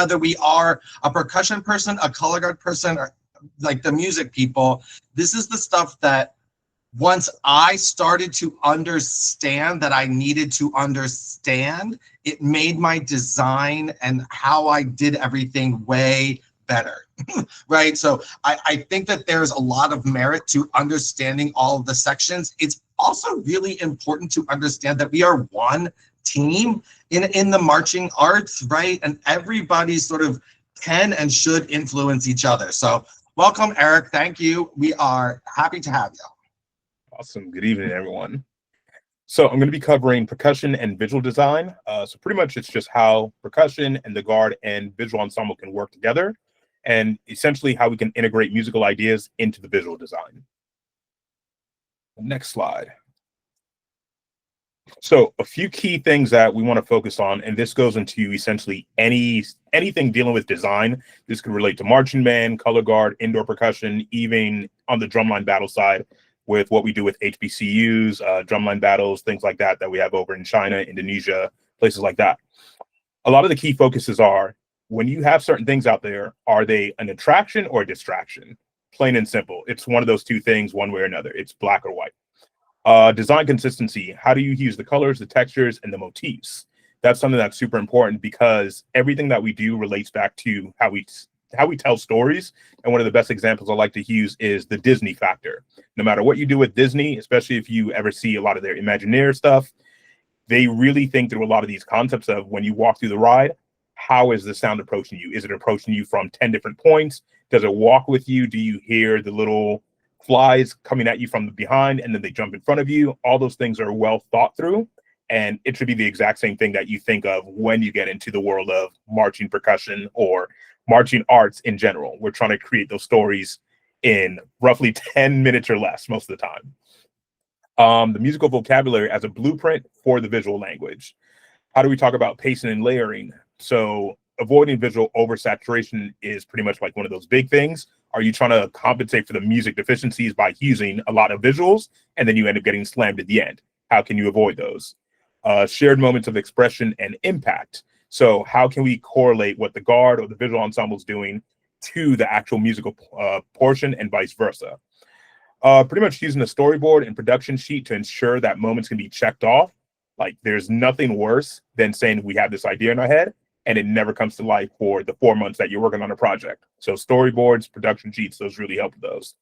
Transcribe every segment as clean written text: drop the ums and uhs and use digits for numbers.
whether we are a percussion person, a color guard person, or like the music people, this is the stuff that once I started to understand that I needed to understand, it made my design and how I did everything way better, right? So I think that there's a lot of merit to understanding all of the sections. It's also really important to understand that we are one team in the marching arts, right? And everybody sort of can and should influence each other. So welcome, Eric. Thank you. We are happy to have you. Awesome. Good evening, everyone. So I'm going to be covering percussion and visual design. So pretty much it's just how percussion and the guard and visual ensemble can work together, and essentially how we can integrate musical ideas into the visual design. Next slide. So a few key things that we want to focus on, and this goes into essentially anything dealing with design. This could relate to marching band, color guard, indoor percussion, even on the drumline battle side with what we do with HBCUs, drumline battles, things like that we have over in China, Indonesia, places like that. A lot of the key focuses are, when you have certain things out there, are they an attraction or a distraction? Plain and simple. It's one of those two things, one way or another. It's black or white. Design consistency. How do you use the colors, the textures, and the motifs? That's something that's super important, because everything that we do relates back to how we tell stories. And one of the best examples I like to use is the Disney factor. No matter what you do with Disney, especially if you ever see a lot of their Imagineer stuff, they really think through a lot of these concepts of, when you walk through the ride, how is the sound approaching you? Is it approaching you from 10 different points? Does it walk with you? Do you hear the little flies coming at you from the behind and then they jump in front of you? All those things are well thought through. And it should be the exact same thing that you think of when you get into the world of marching percussion or marching arts in general. We're trying to create those stories in roughly 10 minutes or less most of the time. The musical vocabulary as a blueprint for the visual language. How do we talk about pacing and layering? So avoiding visual oversaturation is pretty much like one of those big things. Are you trying to compensate for the music deficiencies by using a lot of visuals, and then you end up getting slammed at the end? How can you avoid those? Shared moments of expression and impact. So how can we correlate what the guard or the visual ensemble is doing to the actual musical portion, and vice versa? Pretty much using a storyboard and production sheet to ensure that moments can be checked off. Like, there's nothing worse than saying we have this idea in our head and it never comes to life for the 4 months that you're working on a project. So storyboards, production sheets, those really help with those.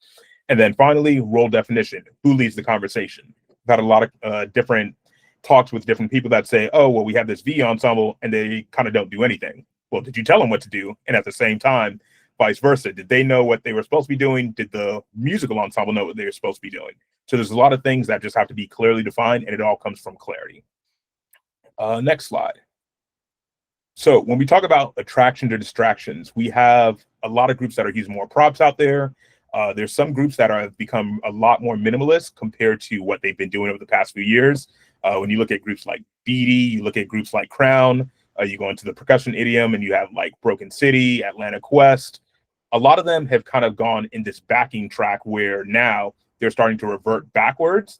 And then finally, role definition. Who leads the conversation? I've had a lot of different talks with different people that say, oh, well, we have this V ensemble and they kind of don't do anything. Well, did you tell them what to do? And at the same time, vice versa. Did they know what they were supposed to be doing? Did the musical ensemble know what they were supposed to be doing? So there's a lot of things that just have to be clearly defined, and it all comes from clarity. Next slide. So when we talk about attractions or distractions, we have a lot of groups that are using more props out there. There's some groups that have become a lot more minimalist compared to what they've been doing over the past few years. When you look at groups like Beatty, you look at groups like Crown, you go into the percussion idiom and you have like Broken City, Atlanta Quest. A lot of them have kind of gone in this backing track where now they're starting to revert backwards,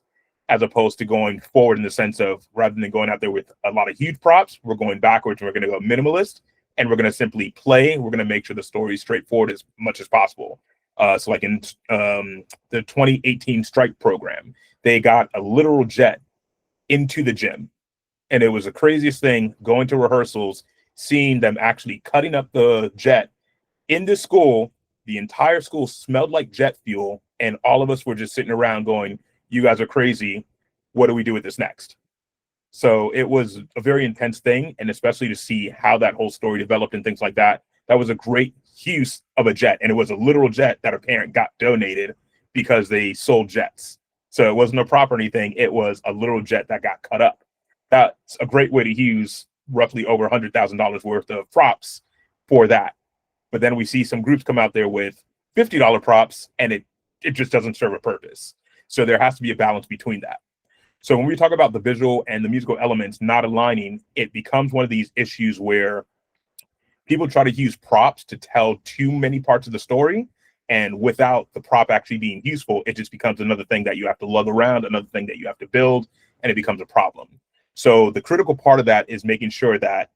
as opposed to going forward, in the sense of, rather than going out there with a lot of huge props, we're going backwards and we're going to go minimalist, and we're going to simply play. We're going to make sure the story is straightforward as much as possible. So like in the 2018 strike program, they got a literal jet into the gym. And it was the craziest thing, going to rehearsals, seeing them actually cutting up the jet in the school. The entire school smelled like jet fuel. And all of us were just sitting around going, you guys are crazy. What do we do with this next? So it was a very intense thing. And especially to see how that whole story developed and things like that, that was a great use of a jet. And it was a literal jet that a parent got donated because they sold jets. So it wasn't a prop or anything. It was a literal jet that got cut up. That's a great way to use roughly over $100,000 worth of props for that. But then we see some groups come out there with $50 props, and it just doesn't serve a purpose. So there has to be a balance between that. So when we talk about the visual and the musical elements not aligning, it becomes one of these issues where people try to use props to tell too many parts of the story. And without the prop actually being useful, it just becomes another thing that you have to lug around, another thing that you have to build, and it becomes a problem. So the critical part of that is making sure that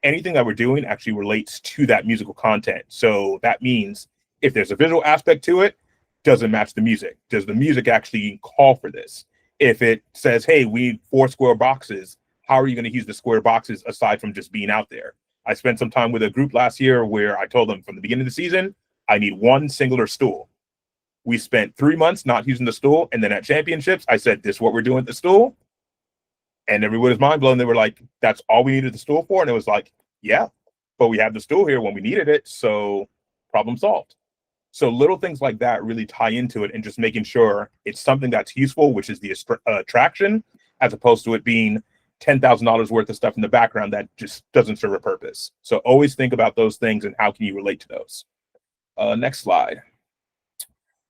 anything that we're doing actually relates to that musical content. So that means if there's a visual aspect to it, does it match the music? Does the music actually call for this? If it says, hey, we need 4 square boxes, how are you going to use the square boxes aside from just being out there? I spent some time with a group last year where I told them from the beginning of the season, I need 1 singular stool. We spent 3 months not using the stool. And then at championships, I said, this is what we're doing with the stool. And everyone was mind blown. They were like, that's all we needed the stool for? And it was like, yeah, but we had the stool here when we needed it. So problem solved. So little things like that really tie into it, and just making sure it's something that's useful, which is the attraction, as opposed to it being $10,000 worth of stuff in the background that just doesn't serve a purpose. So always think about those things and how can you relate to those. Next slide.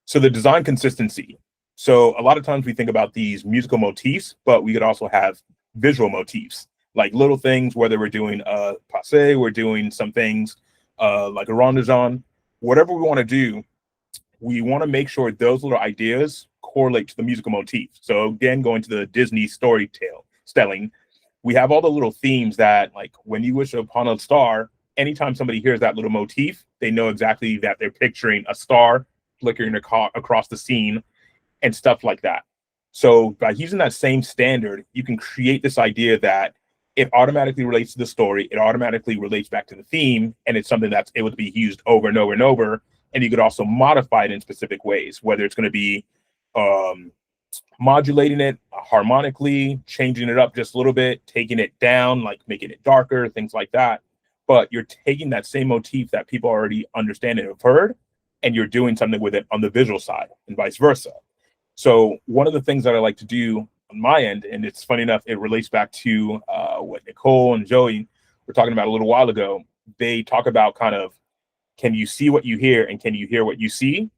So the design consistency. So a lot of times we think about these musical motifs, but we could also have visual motifs, like little things, whether we're doing a passe, we're doing some things like a rondezvous, whatever we want to do, we want to make sure those little ideas correlate to the musical motif. So again, going to the Disney storytelling, we have all the little themes that, like, when you wish upon a star, anytime somebody hears that little motif, they know exactly that they're picturing a star flickering across the scene and stuff like that. So by using that same standard, you can create this idea that it automatically relates to the story, it automatically relates back to the theme, and it's something that's able to be used over and over and over. And you could also modify it in specific ways, whether it's going to be modulating it harmonically, changing it up just a little bit, taking it down, like making it darker, things like that. But you're taking that same motif that people already understand and have heard, and you're doing something with it on the visual side, and vice versa. So one of the things that I like to do on my end, and it's funny enough, it relates back to what Nicole and Joey were talking about a little while ago. They talk about kind of, can you see what you hear and can you hear what you see?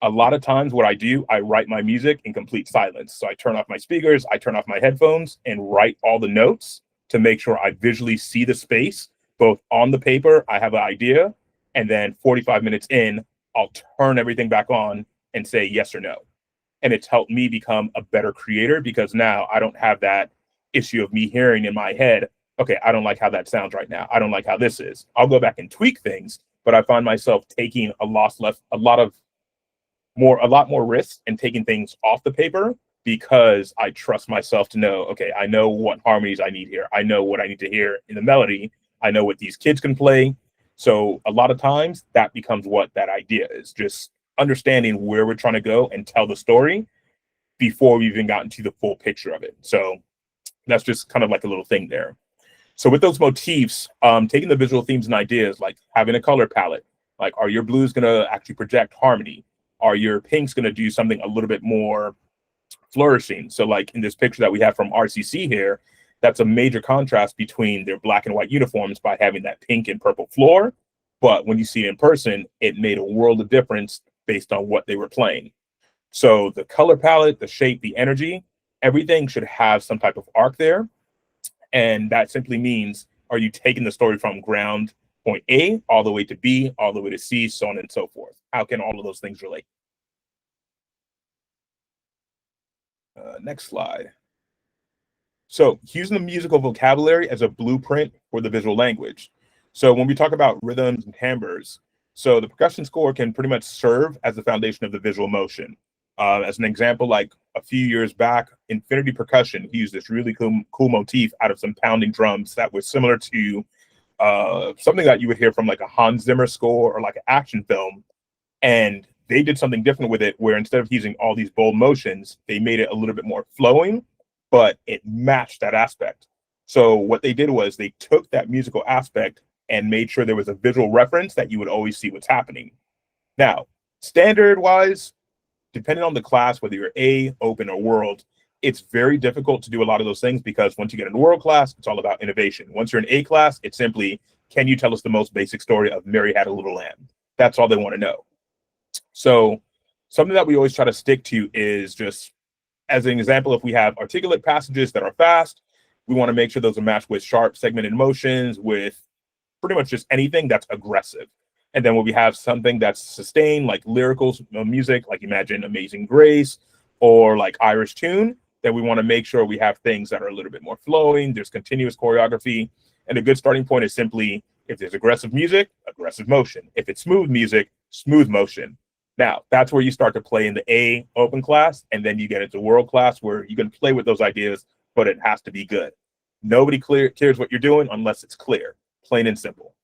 A lot of times what I do, I write my music in complete silence. So I turn off my speakers, I turn off my headphones and write all the notes to make sure I visually see the space, both on the paper, I have an idea, and then 45 minutes in, I'll turn everything back on and say yes or no. And it's helped me become a better creator, because now I don't have that issue of me hearing in my head, okay, I don't like how that sounds right now. I don't like how this is. I'll go back and tweak things, but I find myself taking a lot more risks and taking things off the paper, because I trust myself to know, okay, I know what harmonies I need here. I know what I need to hear in the melody. I know what these kids can play. So a lot of times that becomes what that idea is, just understanding where we're trying to go and tell the story before we've even gotten to the full picture of it. So that's just kind of like a little thing there. So with those motifs, taking the visual themes and ideas, like having a color palette, like, are your blues going to actually project harmony? Are your pinks going to do something a little bit more flourishing? So like in this picture that we have from RCC here, that's a major contrast between their black and white uniforms by having that pink and purple floor. But when you see it in person, it made a world of difference based on what they were playing. So the color palette, the shape, the energy, everything should have some type of arc there. And that simply means, are you taking the story from ground point A all the way to B, all the way to C, so on and so forth? How can all of those things relate? Next slide. So using the musical vocabulary as a blueprint for the visual language. So when we talk about rhythms and timbres, so the percussion score can pretty much serve as the foundation of the visual motion. As an example, like a few years back, Infinity Percussion used this really cool motif out of some pounding drums that was similar to something that you would hear from like a Hans Zimmer score or like an action film. And they did something different with it, where instead of using all these bold motions, they made it a little bit more flowing, but it matched that aspect. So what they did was they took that musical aspect and made sure there was a visual reference that you would always see what's happening. Now, standard wise, depending on the class, whether you're A, open, or world, it's very difficult to do a lot of those things, because once you get into world class, it's all about innovation. Once you're in A class, it's simply, can you tell us the most basic story of Mary Had a Little Lamb? That's all they want to know. So something that we always try to stick to is just, as an example, if we have articulate passages that are fast, we want to make sure those are matched with sharp segmented motions, with pretty much just anything that's aggressive. And then when we have something that's sustained, like lyrical music, like imagine Amazing Grace or like Irish Tune, then we want to make sure we have things that are a little bit more flowing. There's continuous choreography. And a good starting point is simply, if there's aggressive music, aggressive motion. If it's smooth music, smooth motion. Now, that's where you start to play in the A open class, and then you get into world class where you can play with those ideas, but it has to be good. Nobody cares what you're doing unless it's clear, plain and simple.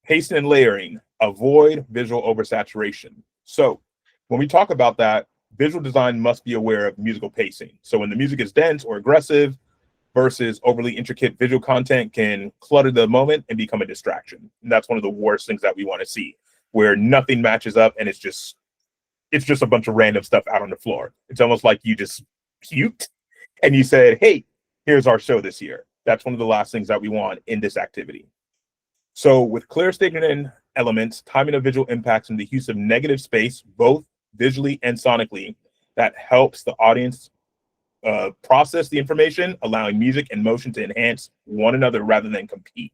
Pacing and layering, avoid visual oversaturation. So when we talk about that, visual design must be aware of musical pacing. So when the music is dense or aggressive versus overly intricate visual content can clutter the moment and become a distraction. And that's one of the worst things that we want to see, where nothing matches up and it's just a bunch of random stuff out on the floor. It's almost like you just puked and you said, hey, here's our show this year. That's one of the last things that we want in this activity. So with clear statement elements, timing of visual impacts, and the use of negative space, both visually and sonically, that helps the audience process the information, allowing music and motion to enhance one another rather than compete.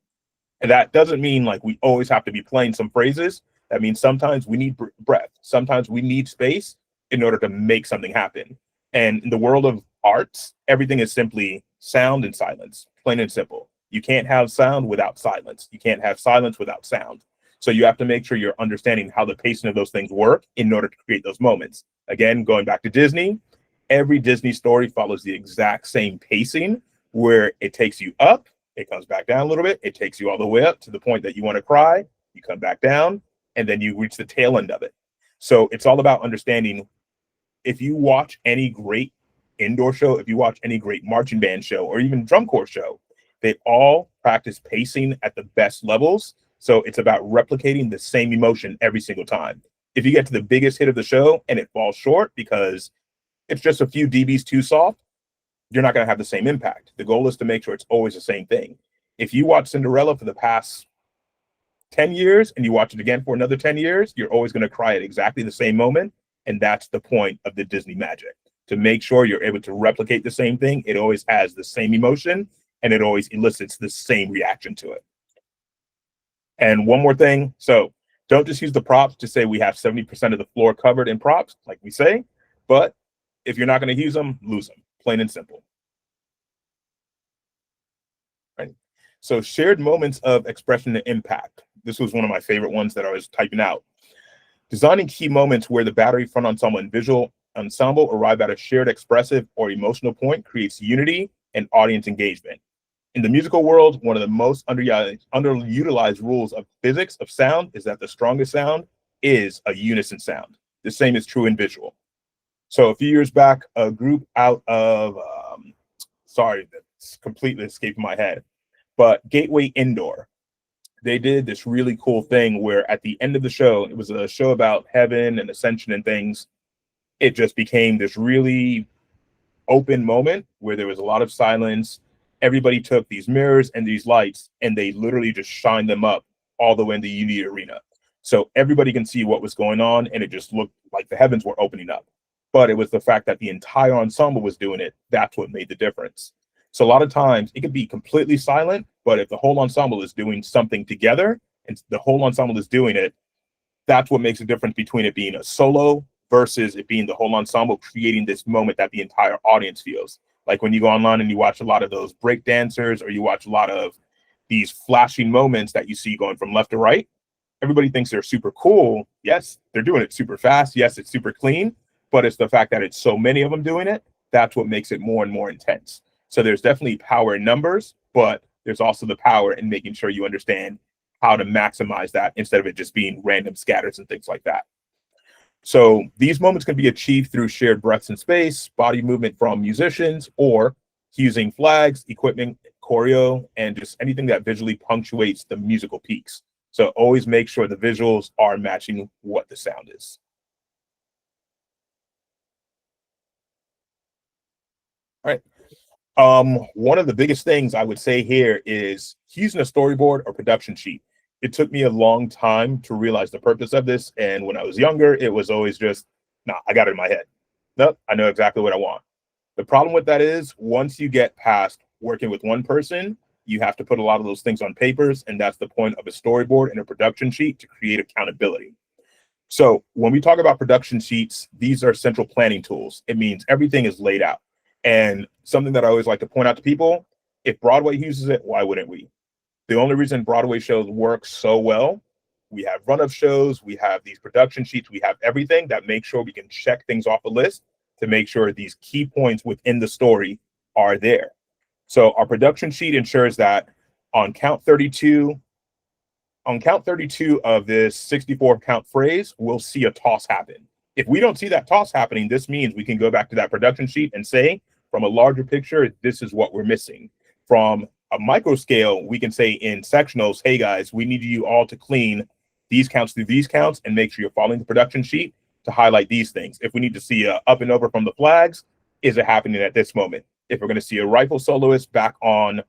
And that doesn't mean like we always have to be playing some phrases. That means sometimes we need breath. Sometimes we need space in order to make something happen. And in the world of arts, everything is simply sound and silence, plain and simple. You can't have sound without silence. You can't have silence without sound. So you have to make sure you're understanding how the pacing of those things work in order to create those moments. Again, going back to Disney, every Disney story follows the exact same pacing where it takes you up, it comes back down a little bit, it takes you all the way up to the point that you want to cry, you come back down, and then you reach the tail end of it. So it's all about understanding. If you watch any great indoor show, if you watch any great marching band show, or even drum corps show, they all practice pacing at the best levels. So it's about replicating the same emotion every single time. If you get to the biggest hit of the show and it falls short because it's just a few dBs too soft, you're not going to have the same impact. The goal is to make sure it's always the same thing. If you watch Cinderella for the past 10 years and you watch it again for another 10 years, you're always going to cry at exactly the same moment. And that's the point of the Disney magic, to make sure you're able to replicate the same thing. It always has the same emotion and it always elicits the same reaction to it. And one more thing. So don't just use the props to say we have 70% of the floor covered in props, like we say, but if you're not going to use them, lose them, plain and simple. Right. So shared moments of expression and impact. This was one of my favorite ones that I was typing out. Designing key moments where the battery, front ensemble, and visual ensemble arrive at a shared expressive or emotional point creates unity and audience engagement. In the musical world, one of the most underutilized rules of physics of sound is that the strongest sound is a unison sound. The same is true in visual. So a few years back, a group out of, sorry, that's completely escaping my head, but Gateway Indoor, they did this really cool thing where at the end of the show, it was a show about heaven and ascension and things. It just became this really open moment where there was a lot of silence. Everybody took these mirrors and these lights and they literally just shined them up all the way in the Unity Arena. So everybody can see what was going on and it just looked like the heavens were opening up. But it was the fact that the entire ensemble was doing it. That's what made the difference. So a lot of times it could be completely silent, but if the whole ensemble is doing something together and the whole ensemble is doing it, that's what makes the difference between it being a solo versus it being the whole ensemble creating this moment that the entire audience feels. Like when you go online and you watch a lot of those break dancers or you watch a lot of these flashing moments that you see going from left to right, everybody thinks they're super cool. Yes, they're doing it super fast. Yes, it's super clean, but it's the fact that it's so many of them doing it. That's what makes it more and more intense. So there's definitely power in numbers, but there's also the power in making sure you understand how to maximize that instead of it just being random scatters and things like that. So these moments can be achieved through shared breaths in space, body movement from musicians, or using flags, equipment, choreo, and just anything that visually punctuates the musical peaks. So always make sure the visuals are matching what the sound is. All right. One of the biggest things I would say here is using a storyboard or production sheet. It took me a long time to realize the purpose of this. And when I was younger, it was always just, nah, I got it in my head. Nope, I know exactly what I want. The problem with that is once you get past working with one person, you have to put a lot of those things on papers. And that's the point of a storyboard and a production sheet, to create accountability. So when we talk about production sheets, these are central planning tools. It means everything is laid out. And something that I always like to point out to people, if Broadway uses it, why wouldn't we? The only reason Broadway shows work so well, we have run-up shows, we have these production sheets, we have everything that makes sure we can check things off the list to make sure these key points within the story are there. So our production sheet ensures that on count 32, of this 64 count phrase, we'll see a toss happen. If we don't see that toss happening, this means we can go back to that production sheet and say, from a larger picture, this is what we're missing. From a micro scale, we can say in sectionals, hey guys, we need you all to clean these counts through these counts and make sure you're following the production sheet to highlight these things. If we need to see a up and over from the flags, is it happening at this moment? If we're going to see a rifle soloist back on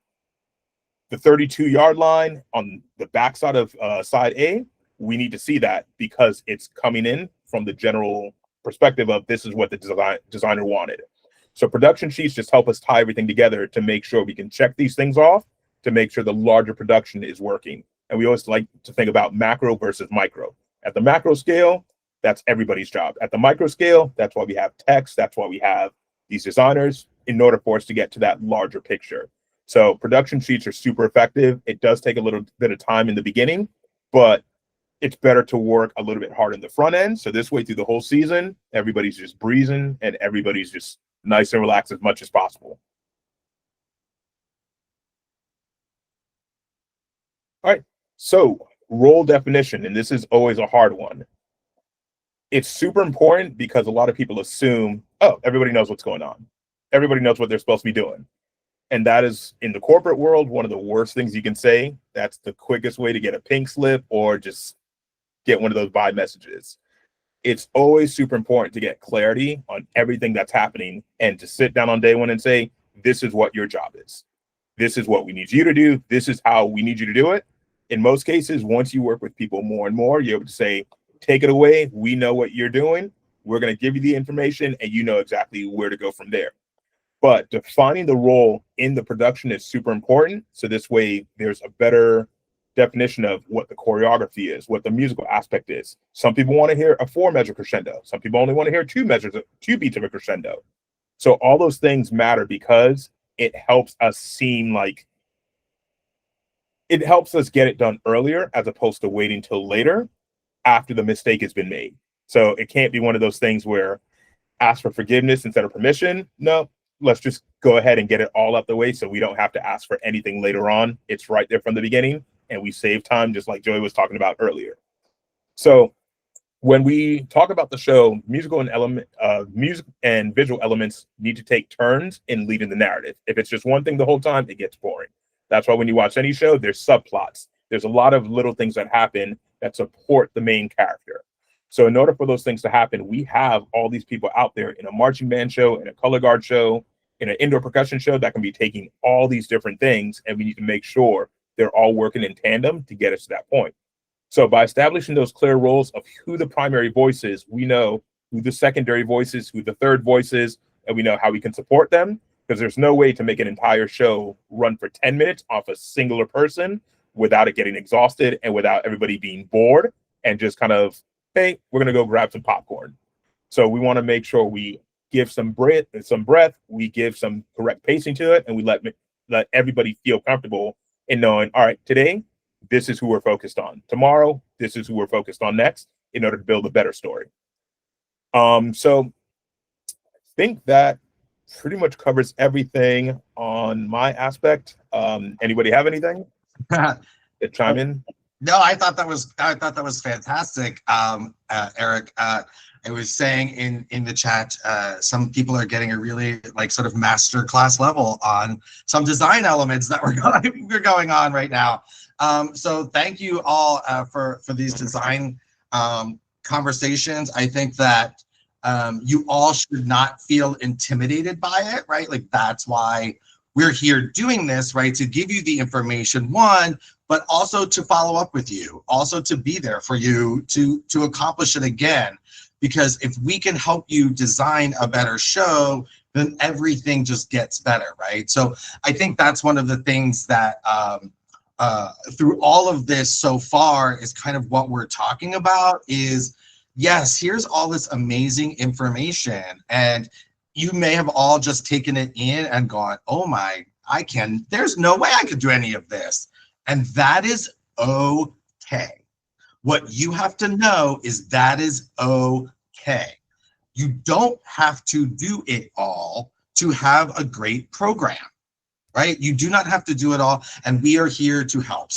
the 32-yard line on the backside of side A, we need to see that because it's coming in from the general perspective of this is what the designer wanted. So production sheets just help us tie everything together to make sure we can check these things off to make sure the larger production is working. And we always like to think about macro versus micro. At the macro scale, that's everybody's job. At the micro scale, that's why we have text. That's why we have these designers in order for us to get to that larger picture. So production sheets are super effective. It does take a little bit of time in the beginning, but it's better to work a little bit hard in the front end. So this way through the whole season, everybody's just breezing and everybody's just nice and relaxed as much as possible. All right, so role definition, and this is always a hard one. It's super important because a lot of people assume, oh, everybody knows what's going on. Everybody knows what they're supposed to be doing. And that is, in the corporate world, one of the worst things you can say. That's the quickest way to get a pink slip or just get one of those buy messages. It's always super important to get clarity on everything that's happening and to sit down on day one and say, this is what your job is. This is what we need you to do. This is how we need you to do it. In most cases, once you work with people more and more, you're able to say, take it away. We know what you're doing. We're going to give you the information and you know exactly where to go from there. But defining the role in the production is super important. So this way there's a better definition of what the choreography is, what the musical aspect is. Some people want to hear a 4-measure crescendo. Some people only want to hear 2 beats of a crescendo. So all those things matter because it helps us seem like it helps us get it done earlier as opposed to waiting till later after the mistake has been made. So it can't be one of those things where ask for forgiveness instead of permission. No, let's just go ahead and get it all out the way so we don't have to ask for anything later on. It's right there from the beginning and we save time, just like Joey was talking about earlier. So when we talk about the show, music and visual elements need to take turns in leading the narrative. If it's just one thing the whole time, it gets boring. That's why when you watch any show, there's subplots. There's a lot of little things that happen that support the main character. So in order for those things to happen, we have all these people out there in a marching band show, in a color guard show, in an indoor percussion show that can be taking all these different things, and we need to make sure they're all working in tandem to get us to that point. So by establishing those clear roles of who the primary voice is, we know who the secondary voice is, who the third voice is, and we know how we can support them, because there's no way to make an entire show run for 10 minutes off a singular person without it getting exhausted and without everybody being bored and just kind of, hey, we're going to go grab some popcorn. So we want to make sure we give some breath, we give some correct pacing to it, and we let everybody feel comfortable in knowing, all right, today, this is who we're focused on. Tomorrow, this is who we're focused on next in order to build a better story. So I think that pretty much covers everything on my aspect. Anybody have anything? Chime in. No, I thought that was fantastic, Eric. I was saying in the chat, some people are getting a really like sort of master class level on some design elements that we're going on right now. So thank you all for these design conversations. I think that you all should not feel intimidated by it, right? Like that's why we're here doing this, right? To give you the information, one, but also to follow up with you, also to be there for you to accomplish it again. Because if we can help you design a better show, then everything just gets better, right? So I think that's one of the things that through all of this so far is kind of what we're talking about is, yes, here's all this amazing information. And you may have all just taken it in and gone, oh my, there's no way I could do any of this. And that is okay. What you have to know is that is okay. You don't have to do it all to have a great program, right? You do not have to do it all, and we are here to help. So